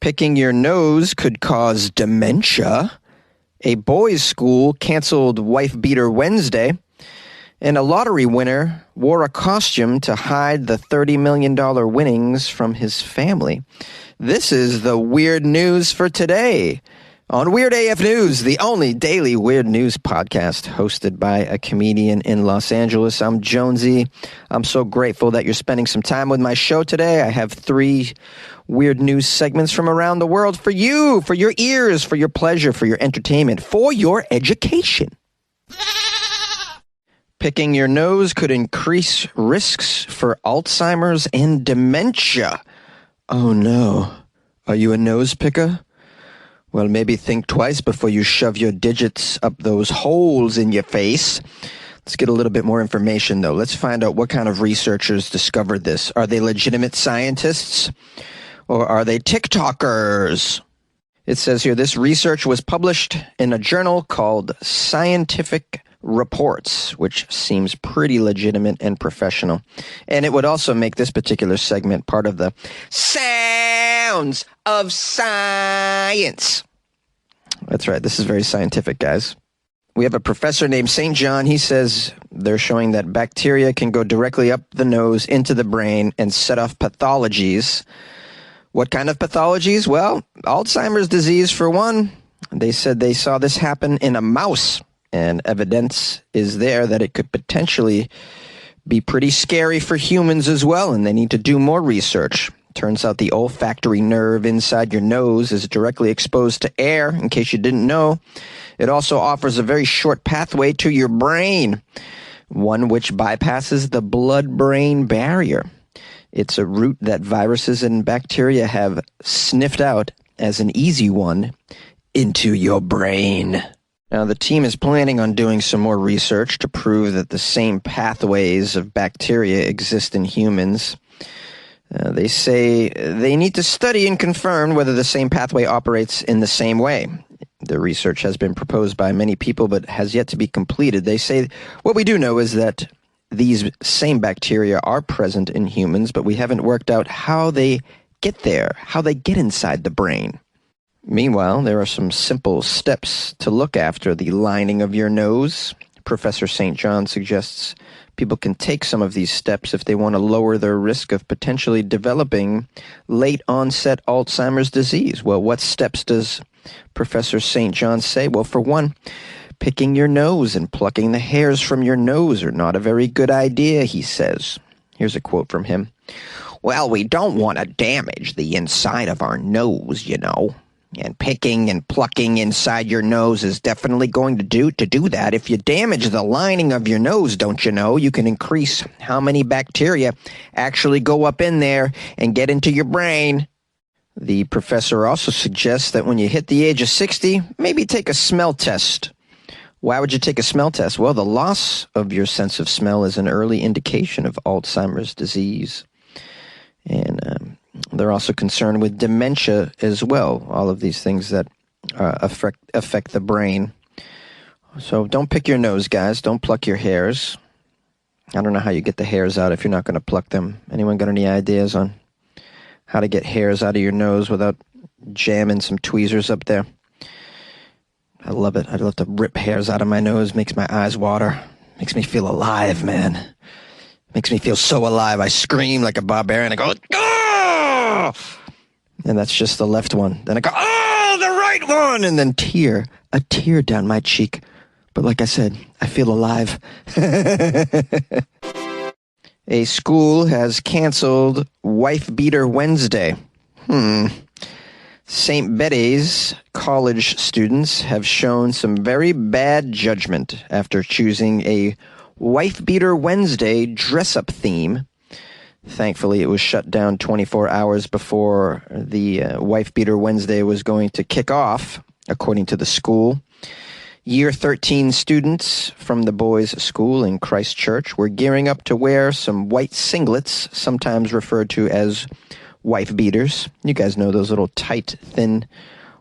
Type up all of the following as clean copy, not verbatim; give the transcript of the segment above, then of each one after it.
Picking your nose could cause dementia. A boys' school canceled Wife-Beater Wednesday. And a lottery winner wore a costume to hide the $30 million winnings from his family. This is the weird news for today. On Weird AF News, the only daily weird news podcast hosted by a comedian in Los Angeles, I'm Jonesy. I'm so grateful that you're spending some time with my show today. I have 3 weird news segments from around the world for you, for your ears, for your pleasure, for your entertainment, for your education. Picking your nose could increase risks for Alzheimer's and dementia. Oh no. Are you a nose picker? Well, maybe think twice before you shove your digits up those holes in your face. Let's get a little bit more information, though. Let's find out what kind of researchers discovered this. Are they legitimate scientists? Or are they TikTokers? It says here, this research was published in a journal called Scientific Reports, which seems pretty legitimate and professional. And it would also make this particular segment part of the Sounds of Science. That's right. This is very scientific, guys. We have a professor named St. John. He says they're showing that bacteria can go directly up the nose into the brain and set off pathologies. What kind of pathologies? Well, Alzheimer's disease for one. They said they saw this happen in a mouse, and evidence is there that it could potentially be pretty scary for humans as well, and they need to do more research. Turns out the olfactory nerve inside your nose is directly exposed to air, in case you didn't know. It also offers a very short pathway to your brain, one which bypasses the blood-brain barrier. It's a route that viruses and bacteria have sniffed out as an easy one into your brain. Now, the team is planning on doing some more research to prove that the same pathways of bacteria exist in humans. They say they need to study and confirm whether the same pathway operates in the same way. The research has been proposed by many people but has yet to be completed. They say what we do know is that these same bacteria are present in humans, but we haven't worked out how they get there, how they get inside the brain. Meanwhile, there are some simple steps to look after the lining of your nose. Professor St. John suggests people can take some of these steps if they want to lower their risk of potentially developing late-onset Alzheimer's disease. Well, what steps does Professor St. John say? Well, for one, picking your nose and plucking the hairs from your nose are not a very good idea, he says. Here's a quote from him. Well, we don't want to damage the inside of our nose, you know. And picking and plucking inside your nose is definitely going to do that. If you damage the lining of your nose, don't you know, you can increase how many bacteria actually go up in there and get into your brain. The professor also suggests that when you hit the age of 60, maybe take a smell test. Why would you take a smell test? Well, the loss of your sense of smell is an early indication of Alzheimer's disease. And they're also concerned with dementia as well, all of these things that affect the brain. So don't pick your nose, guys. Don't pluck your hairs. I don't know how you get the hairs out if you're not going to pluck them. Anyone got any ideas on how to get hairs out of your nose without jamming some tweezers up there? I love it. I'd love to rip hairs out of my nose. Makes my eyes water. Makes me feel alive, man. Makes me feel so alive. I scream like a barbarian. I go, oh! And that's just the left one. Then I go, oh, the right one! And then a tear down my cheek. But like I said, I feel alive. A school has canceled Wife-Beater Wednesday. St. Betty's college students have shown some very bad judgment after choosing a Wife-Beater Wednesday dress-up theme. Thankfully, it was shut down 24 hours before the Wife-Beater Wednesday was going to kick off, according to the school. Year 13 students from the boys' school in Christchurch were gearing up to wear some white singlets, sometimes referred to as wife beaters. You guys know those little tight, thin,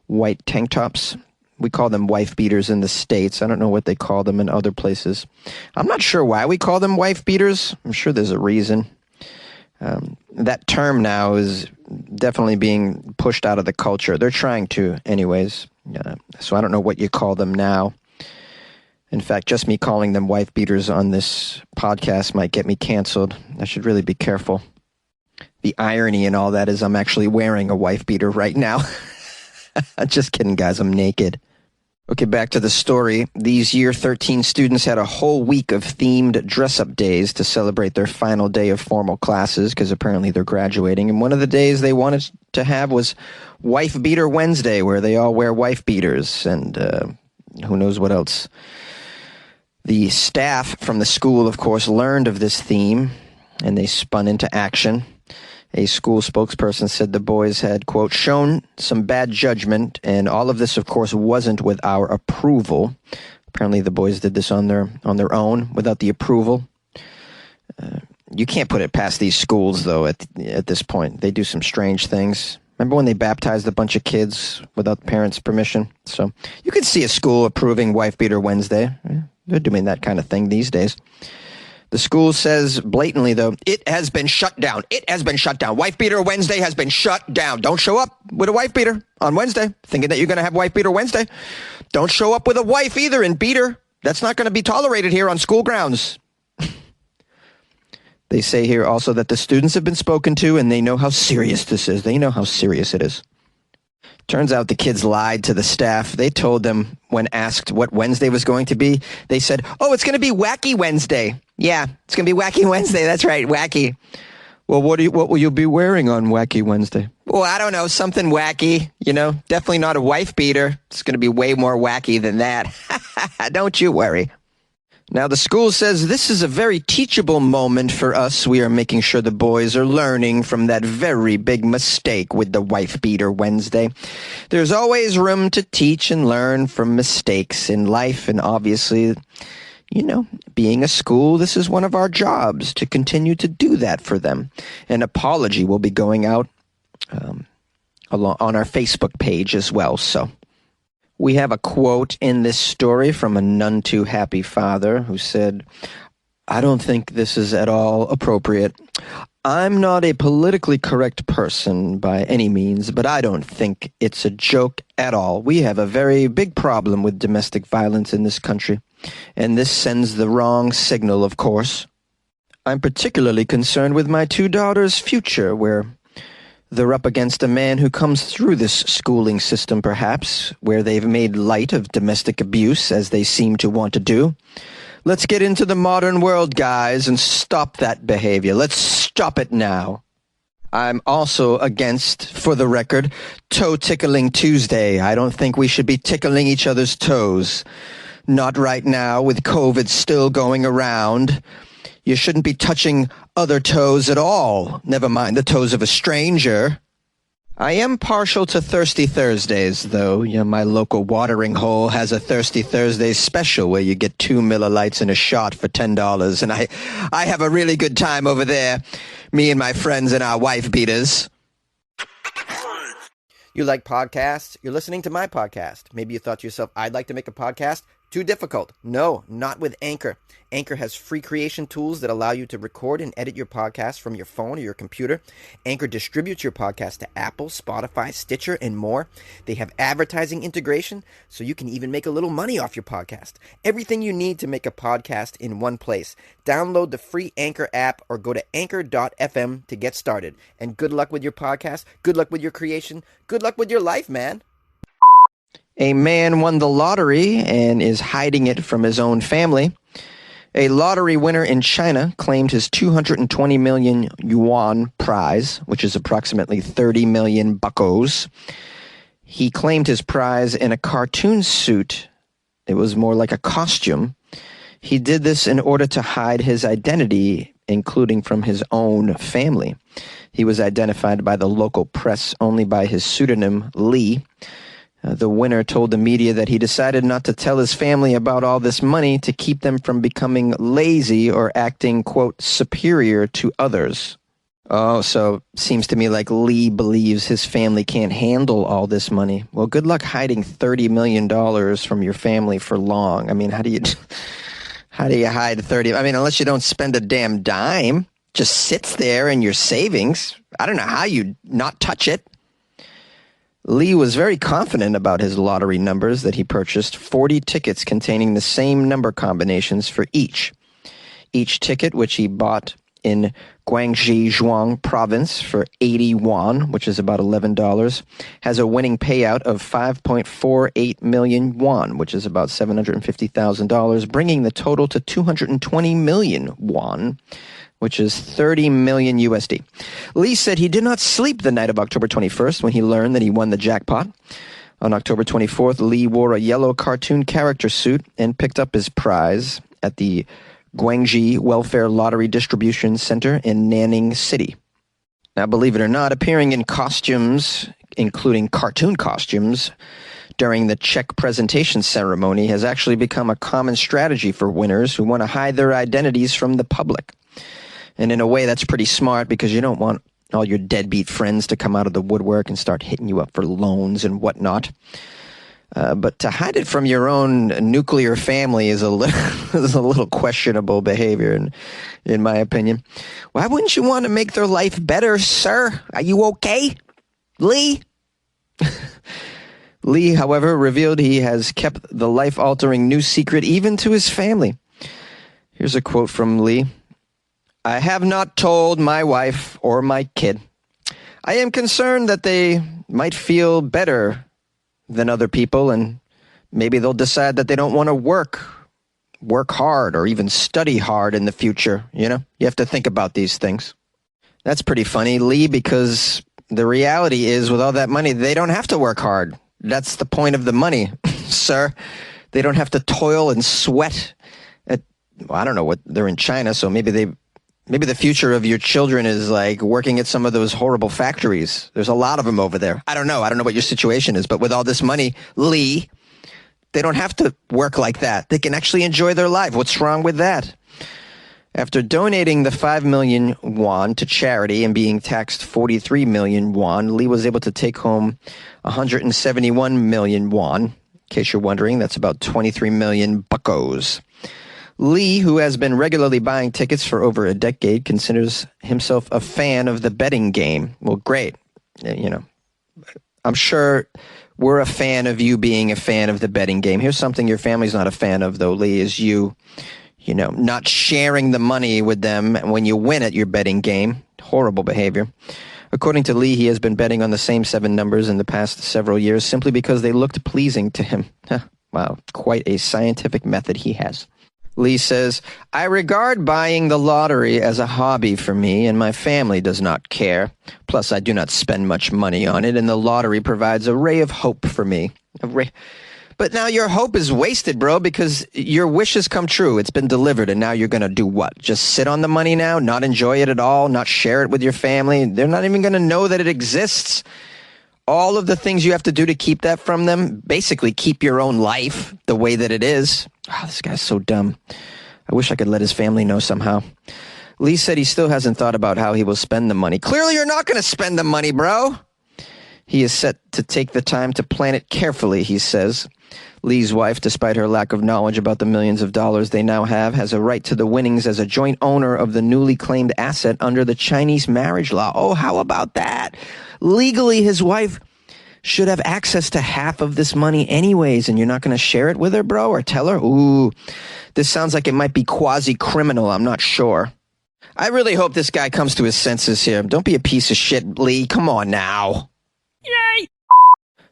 white tank tops. We call them wife beaters in the States. I don't know what they call them in other places. I'm not sure why we call them wife beaters. I'm sure there's a reason. That term now is definitely being pushed out of the culture. They're trying to anyways. So I don't know what you call them now. In fact, just me calling them wife beaters on this podcast might get me canceled. I should really be careful. The irony in all that is I'm actually wearing a wife beater right now. Just kidding, guys. I'm naked. Okay, back to the story. These Year 13 students had a whole week of themed dress-up days to celebrate their final day of formal classes, because apparently they're graduating. And one of the days they wanted to have was Wife Beater Wednesday, where they all wear wife beaters, and who knows what else. The staff from the school, of course, learned of this theme, and they spun into action. A school spokesperson said the boys had, quote, shown some bad judgment, and all of this, of course, wasn't with our approval. Apparently the boys did this on their own, without the approval. You can't put it past these schools, though, at this point. They do some strange things. Remember when they baptized a bunch of kids without the parents' permission? So you could see a school approving Wife Beater Wednesday. They're doing that kind of thing these days. The school says blatantly, though, it has been shut down. It has been shut down. Wife Beater Wednesday has been shut down. Don't show up with a wife beater on Wednesday, thinking that you're going to have Wife Beater Wednesday. Don't show up with a wife either in beater. That's not going to be tolerated here on school grounds. They say here also that the students have been spoken to, and they know how serious this is. They know how serious it is. Turns out the kids lied to the staff. They told them when asked what Wednesday was going to be, they said, oh, it's going to be Wacky Wednesday. Yeah, it's going to be Wacky Wednesday. That's right, wacky. Well, what will you be wearing on Wacky Wednesday? Well, I don't know, something wacky, definitely not a wife beater. It's going to be way more wacky than that. Don't you worry. Now, the school says this is a very teachable moment for us. We are making sure the boys are learning from that very big mistake with the Wife Beater Wednesday. There's always room to teach and learn from mistakes in life, and obviously, being a school, this is one of our jobs to continue to do that for them. An apology will be going out on our Facebook page as well, so... We have a quote in this story from a none too happy father who said, I don't think this is at all appropriate. I'm not a politically correct person by any means, but I don't think it's a joke at all. We have a very big problem with domestic violence in this country, and this sends the wrong signal, of course. I'm particularly concerned with my two daughters' future, where they're up against a man who comes through this schooling system, perhaps, where they've made light of domestic abuse, as they seem to want to do. Let's get into the modern world, guys, and stop that behavior. Let's stop it now. I'm also against, for the record, Toe Tickling Tuesday. I don't think we should be tickling each other's toes. Not right now, with COVID still going around. You shouldn't be touching other toes at all, never mind the toes of a stranger. I am partial to Thirsty Thursdays, though. My local watering hole has a Thirsty Thursdays special where you get 2 millilights in a shot for $10, and I have a really good time over there, me and my friends and our wife beaters. You like podcasts? You're listening to my podcast. Maybe you thought to yourself, I'd like to make a podcast. Too difficult. No, not with Anchor. Anchor has free creation tools that allow you to record and edit your podcast from your phone or your computer. Anchor distributes your podcast to Apple, Spotify, Stitcher, and more. They have advertising integration, so you can even make a little money off your podcast. Everything you need to make a podcast in one place. Download the free Anchor app or go to anchor.fm to get started. And good luck with your podcast. Good luck with your creation. Good luck with your life, man. A man won the lottery and is hiding it from his own family. A lottery winner in China claimed his 220 million yuan prize, which is approximately 30 million buckos. He claimed his prize in a cartoon suit. It was more like a costume. He did this in order to hide his identity, including from his own family. He was identified by the local press only by his pseudonym, Lee. The winner told the media that he decided not to tell his family about all this money to keep them from becoming lazy or acting, quote, superior to others. Oh, so seems to me like Lee believes his family can't handle all this money. Well, good luck hiding $30 million from your family for long. I mean, how do you hide 30? I mean, unless you don't spend a damn dime. just sits there in your savings. I don't know how you not touch it. Lee was very confident about his lottery numbers that he purchased 40 tickets containing the same number combinations for each. Each ticket, which he bought in Guangxi Zhuang province for 80 yuan, which is about $11, has a winning payout of 5.48 million yuan, which is about $750,000, bringing the total to 220 million yuan, which is 30 million USD. Lee said he did not sleep the night of October 21st when he learned that he won the jackpot. On October 24th, Lee wore a yellow cartoon character suit and picked up his prize at the Guangxi Welfare Lottery Distribution Center in Nanning City. Now, believe it or not, appearing in costumes, including cartoon costumes, during the check presentation ceremony has actually become a common strategy for winners who want to hide their identities from the public. And in a way, that's pretty smart because you don't want all your deadbeat friends to come out of the woodwork and start hitting you up for loans and whatnot. But to hide it from your own nuclear family is a little questionable behavior, in my opinion. Why wouldn't you want to make their life better, sir? Are you okay, Lee? Lee, however, revealed he has kept the life-altering new secret even to his family. Here's a quote from Lee. I have not told my wife or my kid. I am concerned that they might feel better than other people, and maybe they'll decide that they don't want to work hard or even study hard in the future. You know, you have to think about these things. That's pretty funny, Lee, because the reality is with all that money, they don't have to work hard. That's the point of the money, sir. They don't have to toil and sweat. I don't know what they're in China, so maybe the future of your children is like working at some of those horrible factories. There's a lot of them over there. I don't know what your situation is, but with all this money, Lee, they don't have to work like that. They can actually enjoy their life. What's wrong with that? After donating the 5 million yuan to charity and being taxed 43 million yuan, Lee was able to take home 171 million yuan. In case you're wondering, that's about 23 million buckos. Lee, who has been regularly buying tickets for over a decade, considers himself a fan of the betting game. Well, great. You know, I'm sure we're a fan of you being a fan of the betting game. Here's something your family's not a fan of, though, Lee, is you know, not sharing the money with them when you win at your betting game. Horrible behavior. According to Lee, he has been betting on the same 7 numbers in the past several years simply because they looked pleasing to him. Wow, quite a scientific method he has. Lee says, I regard buying the lottery as a hobby for me, and my family does not care. Plus, I do not spend much money on it, and the lottery provides a ray of hope for me. But now your hope is wasted, bro, because your wish has come true. It's been delivered, and now you're going to do what? Just sit on the money now, not enjoy it at all, not share it with your family? They're not even going to know that it exists. All of the things you have to do to keep that from them, basically keep your own life the way that it is. Oh, this guy's so dumb. I wish I could let his family know somehow. Lee said he still hasn't thought about how he will spend the money. Clearly you're not going to spend the money, bro. He is set to take the time to plan it carefully, he says. Lee's wife, despite her lack of knowledge about the millions of dollars they now have, has a right to the winnings as a joint owner of the newly claimed asset under the Chinese marriage law. Oh, how about that? Legally, his wife should have access to half of this money anyways, and you're not going to share it with her, bro, or tell her? Ooh, this sounds like it might be quasi-criminal. I'm not sure. I really hope this guy comes to his senses here. Don't be a piece of shit, Lee. Come on now. Yay!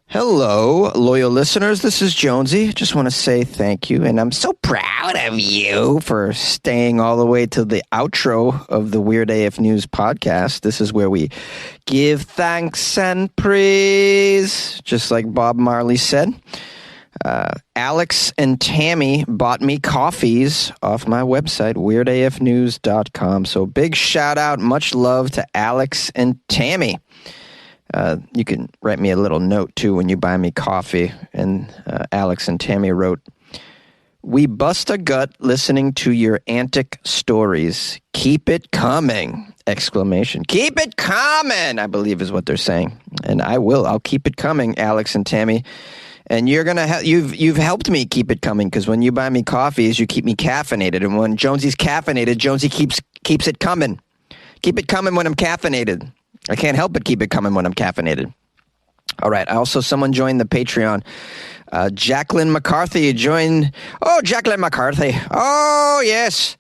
Hello, loyal listeners. This is Jonesy. Just want to say thank you, and I'm so proud of you for staying all the way to the outro of the Weird AF News podcast. This is where we give thanks and praise, just like Bob Marley said. Alex and Tammy bought me coffees off my website, weirdafnews.com. So big shout out, much love to Alex and Tammy. You can write me a little note, too, when you buy me coffee. And Alex and Tammy wrote, we bust a gut listening to your antic stories. Keep it coming! Exclamation. Keep it coming, I believe is what they're saying. And I will. I'll keep it coming, Alex and Tammy. And you're going to you've helped me keep it coming, because when you buy me coffees, you keep me caffeinated. And when Jonesy's caffeinated, Jonesy keeps it coming. Keep it coming when I'm caffeinated. I can't help but keep it coming when I'm caffeinated. All right. Also, someone joined the Patreon. Jacqueline McCarthy joined. Oh, Jacqueline McCarthy. Oh, yes.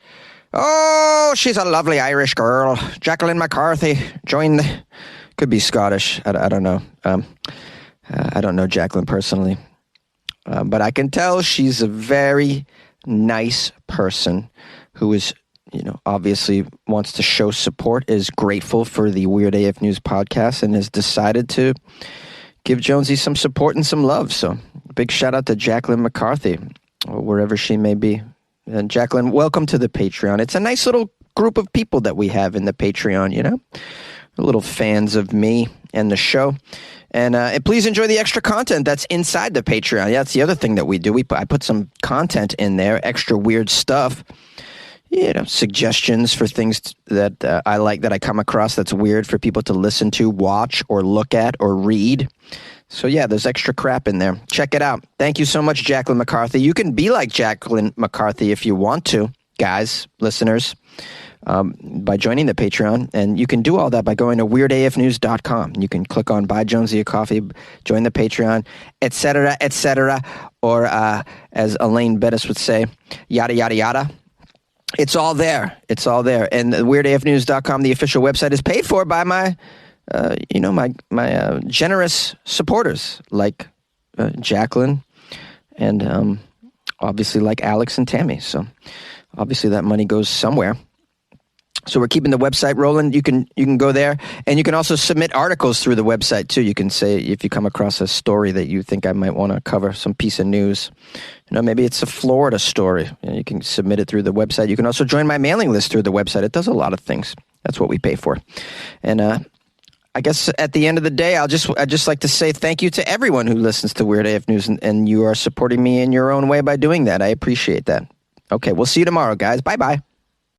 Oh, she's a lovely Irish girl. Jacqueline McCarthy joined. Could be Scottish. I don't know. I don't know Jacqueline personally. But I can tell she's a very nice person who is, obviously wants to show support, is grateful for the Weird AF News podcast, and has decided to give Jonesy some support and some love. So big shout out to Jacqueline McCarthy, or wherever she may be. And Jacqueline, welcome to the Patreon. It's a nice little group of people that we have in the Patreon, little fans of me and the show. And please enjoy the extra content that's inside the Patreon. Yeah, that's the other thing that we do. I put some content in there, extra weird stuff, suggestions for things that I like, that I come across that's weird for people to listen to, watch, or look at, or read. So yeah, there's extra crap in there. Check it out. Thank you so much, Jacqueline McCarthy. You can be like Jacqueline McCarthy if you want to, guys, listeners, by joining the Patreon. And you can do all that by going to weirdafnews.com. You can click on Buy Jonesy a Coffee, join the Patreon, etc., etc., or as Elaine Bettis would say, yada, yada, yada. It's all there. It's all there. And weirdafnews.com, the official website, is paid for by my generous supporters like Jacqueline and obviously like Alex and Tammy. So obviously that money goes somewhere. So we're keeping the website rolling. You can go there, and you can also submit articles through the website too. You can say, if you come across a story that you think I might want to cover, some piece of news, maybe it's a Florida story, you can submit it through the website. You can also join my mailing list through the website. It does a lot of things. That's what we pay for. And I guess at the end of the day, I'd just like to say thank you to everyone who listens to Weird AF News, and you are supporting me in your own way by doing that. I appreciate that. Okay, we'll see you tomorrow, guys. Bye-bye.